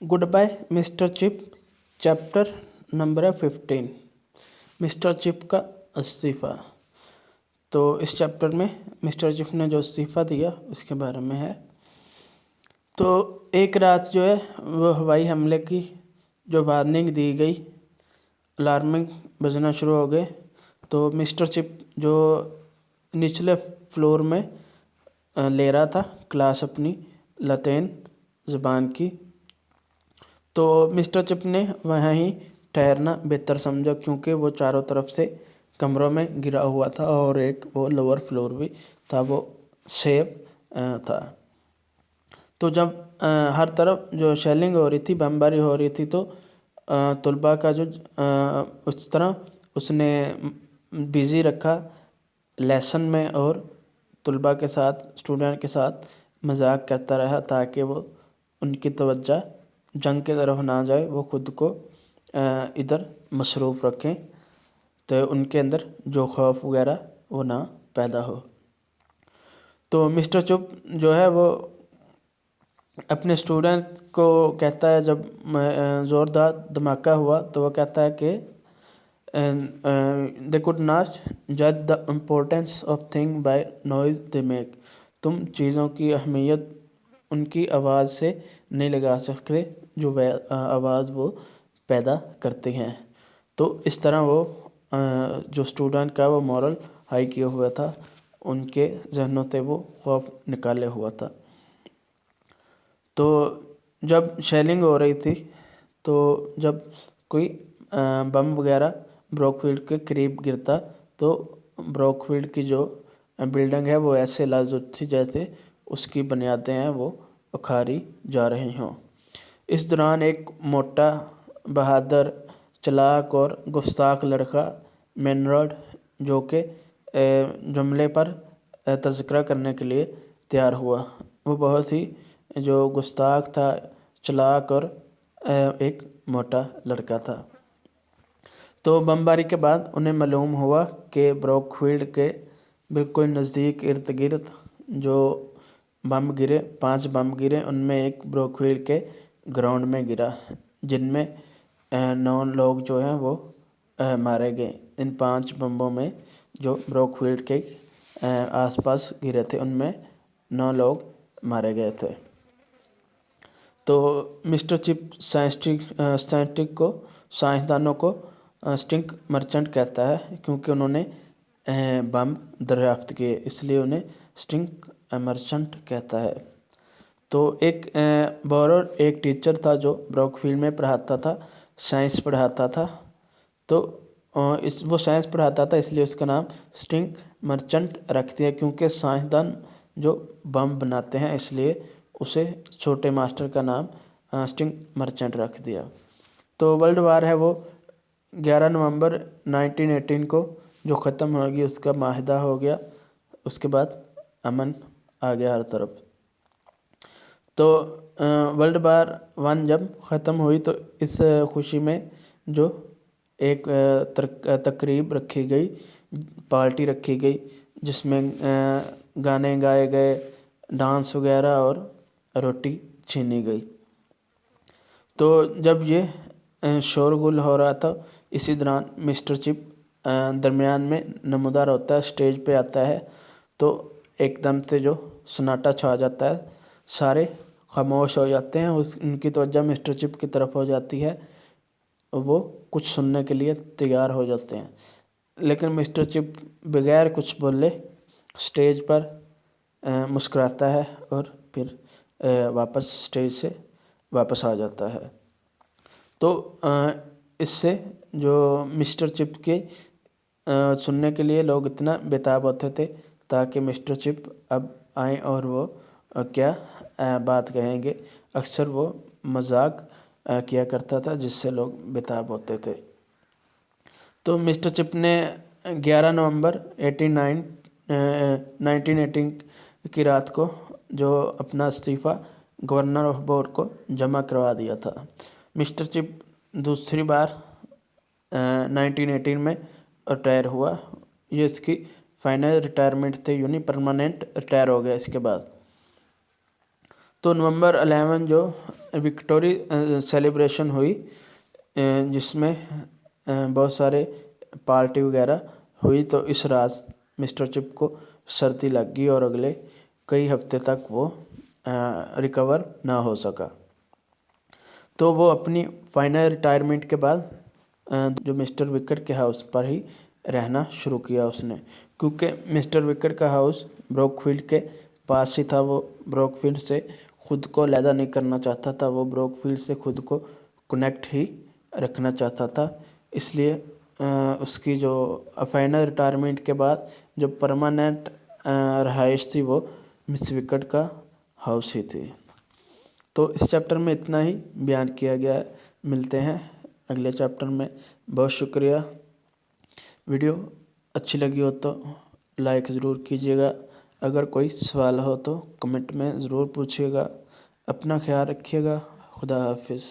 Good bye mister Chip chapter number है 15 mister chip का इस्तीफ़ा। तो इस चैप्टर में मिस्टर चिप ने जो इस्तीफ़ा दिया उसके बारे में है। तो एक रात जो है वो हवाई हमले की जो वार्निंग दी गई, अलार्मिंग बजना शुरू हो गए। तो मिस्टर चिप जो निचले फ्लोर में ले रहा था क्लास अपनी लैटिन ज़बान की, तो मिस्टर चिप ने वहाँ ही ठहरना बेहतर समझा क्योंकि वो चारों तरफ से कमरों में गिरा हुआ था और एक वो लोअर फ्लोर भी था, वो सेफ था। तो जब हर तरफ जो शेलिंग हो रही थी, बमबारी हो रही थी, तो तलबा का जो उस तरह उसने बिज़ी रखा लेसन में और तलबा के साथ, स्टूडेंट के साथ मजाक करता रहा ताकि वो उनकी तवज्जो जंग की तरफ ना जाए, वो खुद को इधर मसरूफ़ रखें तो उनके अंदर जो खौफ वगैरह वो ना पैदा हो। तो मिस्टर चुप जो है वो अपने स्टूडेंट को कहता है, जब ज़ोरदार धमाका हुआ तो वो कहता है कि दे कुड नॉट जज the importance of thing by noise they make. तुम चीज़ों की अहमियत उनकी आवाज़ से नहीं लगा सकते जो आवाज़ वो पैदा करते हैं। तो इस तरह वो जो स्टूडेंट का वो मॉरल हाई किया हुआ था, उनके जहनों से वो खौफ निकाले हुआ था। तो जब शेलिंग हो रही थी, तो जब कोई बम वगैरह ब्रोकफील्ड के करीब गिरता तो ब्रोकफील्ड की जो बिल्डिंग है वो ऐसे लाजुक थी जैसे उसकी बुनियादें हैं वो उखाड़ी जा रही हों। इस दौरान एक मोटा, बहादुर, चालाक और गुस्ताख लड़का मेनरड, जो कि जुमले पर तज़किरा करने के लिए तैयार हुआ, वो बहुत ही जो गुस्ताख था, चालाक और एक मोटा लड़का था। तो बमबारी के बाद उन्हें मालूम हुआ कि ब्रोकफील्ड के बिल्कुल नज़दीक इर्द गिर्द जो बम गिरे, 5 बम गिरे, उनमें एक ब्रोकफील्ड के ग्राउंड में गिरा, जिनमें 9 लोग जो हैं वो मारे गए। इन 5 बम्बों में जो ब्रोकफील्ड के आसपास गिरे थे उनमें 9 लोग मारे गए थे। तो मिस्टर चिप साइंसदानों को स्टिंक मर्चेंट कहता है क्योंकि उन्होंने बम दरियाफ्त किए, इसलिए उन्हें स्टिंक मर्चेंट कहता है। तो एक बोरर एक टीचर था जो ब्रोकफील्ड में पढ़ाता था, साइंस पढ़ाता था। तो वो साइंस पढ़ाता था इसलिए उसका नाम स्टिंक मर्चेंट रख दिया, क्योंकि साइंसदान जो बम बनाते हैं इसलिए उसे छोटे मास्टर का नाम स्टिंक मर्चेंट रख दिया। तो वर्ल्ड वार है वो 11 नवंबर 1918 को जो ख़त्म होगी, उसका माहिदा हो गया। उसके बाद अमन आ गया हर तरफ। तो वर्ल्ड वार 1 जब ख़त्म हुई तो इस खुशी में जो एक तकरीब रखी गई, पार्टी रखी गई, जिसमें गाने गाए गए, डांस वगैरह और रोटी छीनी गई। तो जब ये शोरगुल हो रहा था, इसी दौरान मिस्टर चिप दरमियान में नमूदार होता है, स्टेज पे आता है। तो एकदम से जो सन्नाटा छा जाता है, सारे खामोश हो जाते हैं, उनकी तवज्जो मिस्टर चिप की तरफ हो जाती है, वो कुछ सुनने के लिए तैयार हो जाते हैं। लेकिन मिस्टर चिप बगैर कुछ बोले स्टेज पर मुस्कुराता है और फिर वापस स्टेज से वापस आ जाता है। तो इससे जो मिस्टर चिप के सुनने के लिए लोग इतना बेताब होते थे ताकि मिस्टर चिप अब आए और वो क्या बात कहेंगे। अक्सर वो मजाक किया करता था जिससे लोग बेताब होते थे। तो मिस्टर चिप ने 11 नवंबर 1918 की रात को जो अपना इस्तीफ़ा गवर्नर ऑफ बोर्ड को जमा करवा दिया था। मिस्टर चिप दूसरी बार 1918 में रिटायर हुआ। ये इसकी फाइनल रिटायरमेंट थे, यूनी परमानेंट रिटायर हो गया इसके बाद। تو نومبر 11 جو وکٹوری سیلیبریشن ہوئی، جس میں بہت سارے پارٹی وغیرہ ہوئی، تو اس رات مسٹر چپ کو سردی لگ گئی اور اگلے کئی ہفتے تک وہ ریکور نہ ہو سکا۔ تو وہ اپنی فائنل ریٹائرمنٹ کے بعد جو مسٹر وکٹ کے ہاؤس پر ہی رہنا شروع کیا اس نے، کیونکہ مسٹر وکٹ کا ہاؤس بروک فیلڈ کے پاس ہی تھا۔ وہ بروک فیلڈ سے خود کو علیحدہ نہیں کرنا چاہتا تھا، وہ بروک فیلڈ سے خود کو کنیکٹ ہی رکھنا چاہتا تھا۔ اس لیے اس کی جو فائنل ریٹائرمنٹ کے بعد جو پرماننٹ رہائش تھی وہ مس وکٹ کا ہاؤس ہی تھی۔ تو اس چیپٹر میں اتنا ہی بیان کیا گیا ہے۔ ملتے ہیں اگلے چیپٹر میں۔ بہت شکریہ۔ ویڈیو اچھی لگی ہو تو لائک ضرور کیجیے گا، اگر کوئی سوال ہو تو کمنٹ میں ضرور پوچھیے گا۔ اپنا خیال رکھیے گا۔ خدا حافظ۔